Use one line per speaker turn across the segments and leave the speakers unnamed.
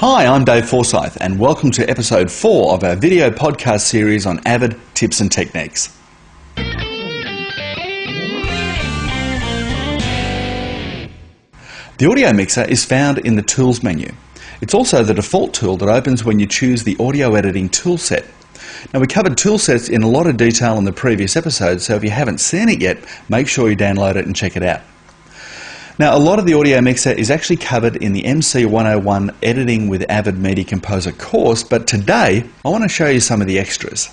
Hi, I'm Dave Forsyth and welcome to episode 4 of our video podcast series on Avid tips and techniques. The audio mixer is found in the Tools menu. It's also the default tool that opens when you choose the audio editing toolset. Now, we covered toolsets in a lot of detail in the previous episode, so if you haven't seen it yet, make sure you download it and check it out. Now, a lot of the audio mixer is actually covered in the MC 101 Editing with Avid Media Composer course, but today I want to show you some of the extras.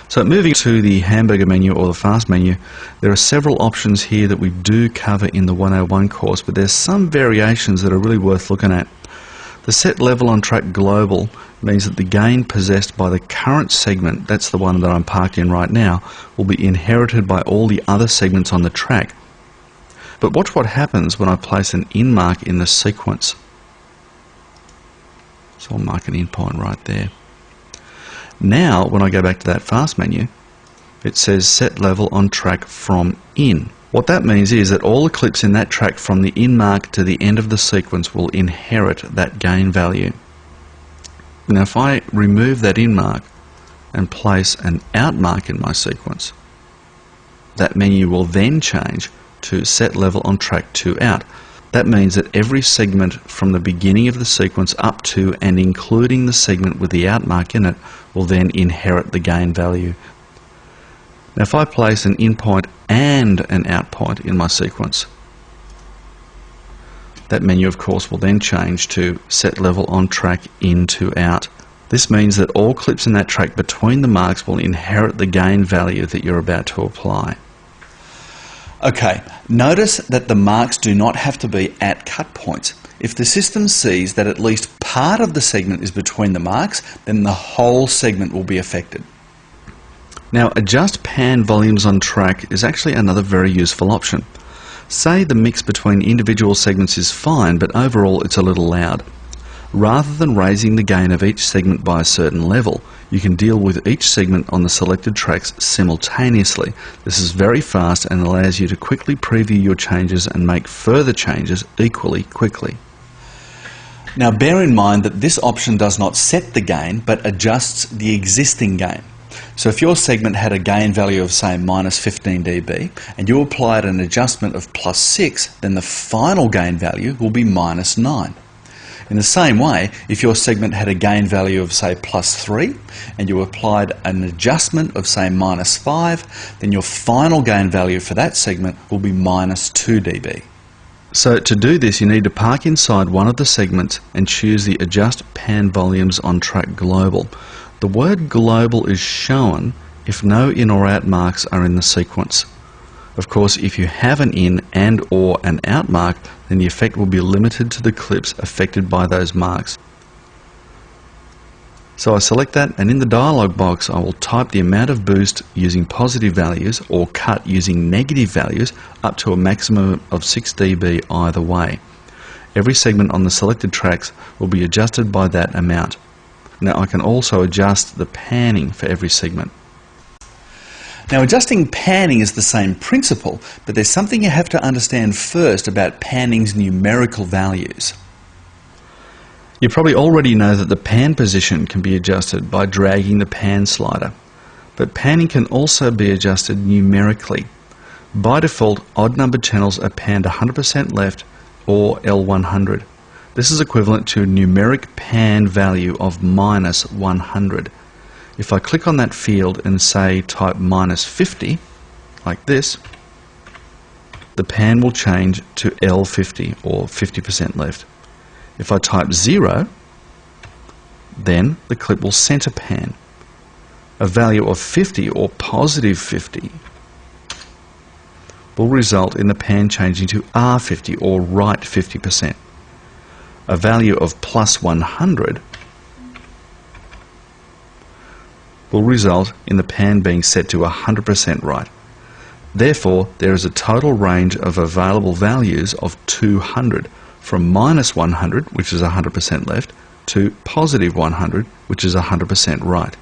So moving to the hamburger menu or the fast menu, there are several options here that we do cover in the 101 course, but there's some variations that are really worth looking at. The set level on track global means that the gain possessed by the current segment, that's the one that I'm parked in right now, will be inherited by all the other segments on the track. But watch what happens when I place an in mark in the sequence. So I'll mark an in point right there. Now, when I go back to that fast menu, it says set level on track from in. What that means is that all the clips in that track from the in mark to the end of the sequence will inherit that gain value. Now, if I remove that in mark and place an out mark in my sequence, that menu will then change to set level on track to out. That means that every segment from the beginning of the sequence up to and including the segment with the out mark in it will then inherit the gain value. Now, if I place an in point and an out point in my sequence, that menu of course will then change to set level on track in to out. This means that all clips in that track between the marks will inherit the gain value that you're about to apply. Okay, notice that the marks do not have to be at cut points. If the system sees that at least part of the segment is between the marks, then the whole segment will be affected. Now, adjust pan volumes on track is actually another very useful option. Say the mix between individual segments is fine, but overall it's a little loud. Rather than raising the gain of each segment by a certain level, you can deal with each segment on the selected tracks simultaneously. This is very fast and allows you to quickly preview your changes and make further changes equally quickly. Now, bear in mind that this option does not set the gain, but adjusts the existing gain. So if your segment had a gain value of, say, minus 15 dB, and you applied an adjustment of plus 6, then the final gain value will be minus 9. In the same way, if your segment had a gain value of, say, plus 3, and you applied an adjustment of, say, minus 5, then your final gain value for that segment will be minus 2 dB. So to do this, you need to park inside one of the segments and choose the Adjust Pan Volumes on Track Global. The word global is shown if no in or out marks are in the sequence. Of course, if you have an in and or an out mark, then the effect will be limited to the clips affected by those marks. So I select that, and in the dialog box I will type the amount of boost using positive values or cut using negative values up to a maximum of 6 dB either way. Every segment on the selected tracks will be adjusted by that amount. Now, I can also adjust the panning for every segment. Now, adjusting panning is the same principle, but there's something you have to understand first about panning's numerical values. You probably already know that the pan position can be adjusted by dragging the pan slider, but panning can also be adjusted numerically. By default, odd numbered channels are panned 100% left or L100. This is equivalent to a numeric pan value of minus 100. If I click on that field and say type minus 50, like this, the pan will change to L50 or 50% left. If I type 0, then the clip will center pan. A value of 50 or positive 50 will result in the pan changing to R50 or right 50%. A value of plus 100 will result in the pan being set to 100% right. Therefore, there is a total range of available values of 200, from minus 100, which is 100% left, to positive 100, which is 100% right.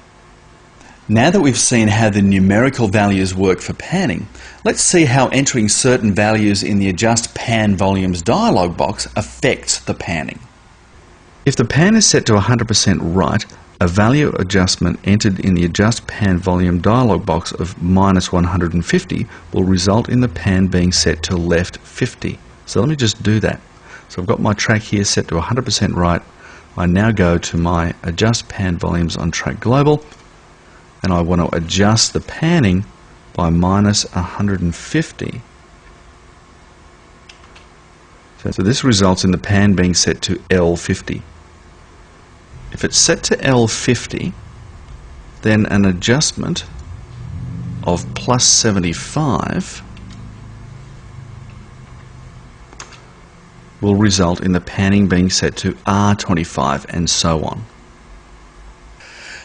Now that we've seen how the numerical values work for panning, let's see how entering certain values in the Adjust Pan Volumes dialog box affects the panning. If the pan is set to 100% right, a value adjustment entered in the Adjust Pan Volume dialog box of -150 will result in the pan being set to left 50. So let me just do that. So I've got my track here set to 100% right. I now go to my Adjust Pan Volumes on Track Global, and I want to adjust the panning by -150. So this results in the pan being set to L50. If it's set to L50, then an adjustment of +75 will result in the panning being set to R25, and so on.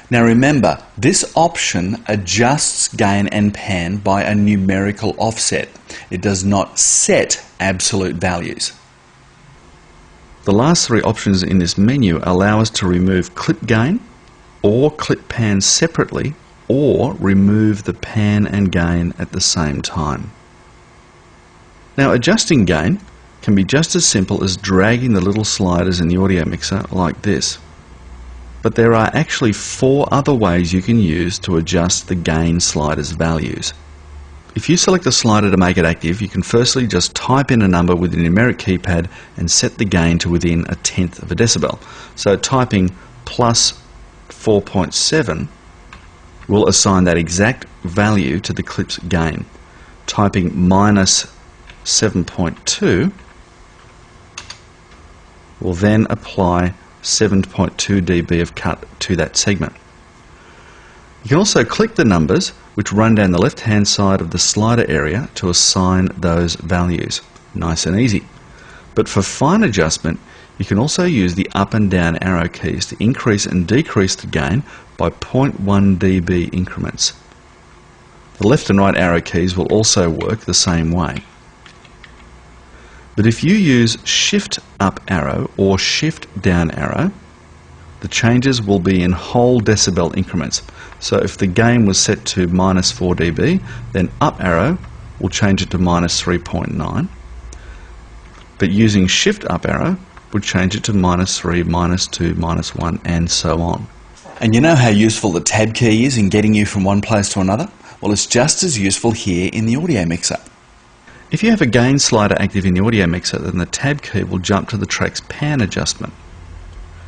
Now remember, this option adjusts gain and pan by a numerical offset. It does not set absolute values. The last three options in this menu allow us to remove clip gain or clip pan separately, or remove the pan and gain at the same time. Now adjusting gain can be just as simple as dragging the little sliders in the audio mixer like this. But there are actually 4 other ways you can use to adjust the gain slider's values. If you select a slider to make it active, you can firstly just type in a number with the numeric keypad and set the gain to within 1/10 of a decibel. So typing +4.7 will assign that exact value to the clip's gain. Typing -7.2 will then apply 7.2 dB of cut to that segment. You can also click the numbers which run down the left hand side of the slider area to assign those values. Nice and easy. But for fine adjustment, you can also use the up and down arrow keys to increase and decrease the gain by 0.1 dB increments. The left and right arrow keys will also work the same way. But if you use Shift up arrow or Shift down arrow, the changes will be in whole decibel increments. So if the gain was set to -4 dB, then up arrow will change it to -3.9. But using Shift up arrow would change it to -3, -2, -1, and so on. And you know how useful the tab key is in getting you from one place to another? Well, it's just as useful here in the audio mixer. If you have a gain slider active in the audio mixer, then the tab key will jump to the track's pan adjustment.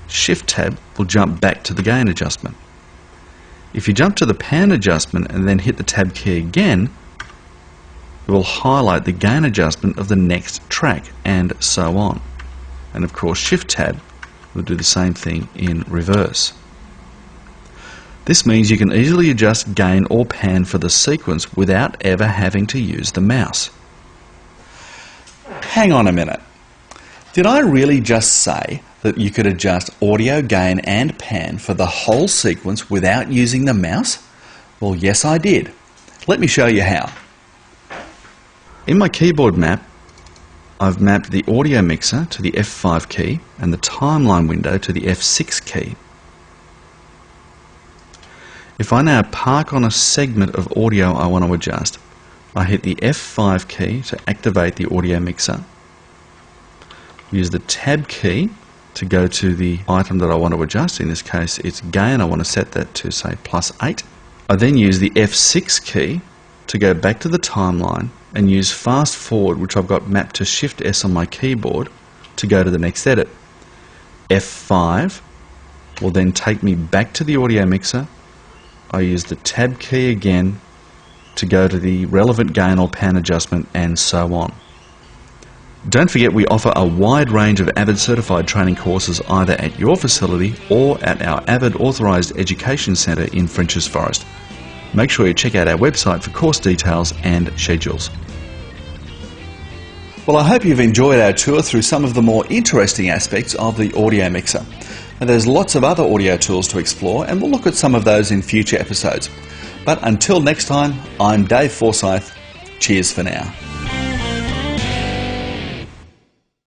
Shift tab will jump back to the gain adjustment. If you jump to the pan adjustment and then hit the tab key again, it will highlight the gain adjustment of the next track, and so on. And of course Shift tab will do the same thing in reverse. This means you can easily adjust gain or pan for the sequence without ever having to use the mouse. Hang on a minute. Did I really just say that you could adjust audio gain and pan for the whole sequence without using the mouse? Well, yes, I did. Let me show you how. In my keyboard map, I've mapped the audio mixer to the F5 key and the timeline window to the F6 key. If I now park on a segment of audio I want to adjust, I hit the F5 key to activate the audio mixer. Use the tab key to go to the item that I want to adjust. In this case it's gain. I want to set that to say +8. I then use the F6 key to go back to the timeline and use fast forward, which I've got mapped to Shift S on my keyboard, to go to the next edit. F5 will then take me back to the audio mixer. I use the tab key again to go to the relevant gain or pan adjustment, and so on. Don't forget we offer a wide range of Avid certified training courses either at your facility or at our Avid authorised education centre in Frenchs Forest. Make sure you check out our website for course details and schedules. Well, I hope you've enjoyed our tour through some of the more interesting aspects of the audio mixer. And there's lots of other audio tools to explore, and we'll look at some of those in future episodes. But until next time, I'm Dave Forsyth. Cheers for now.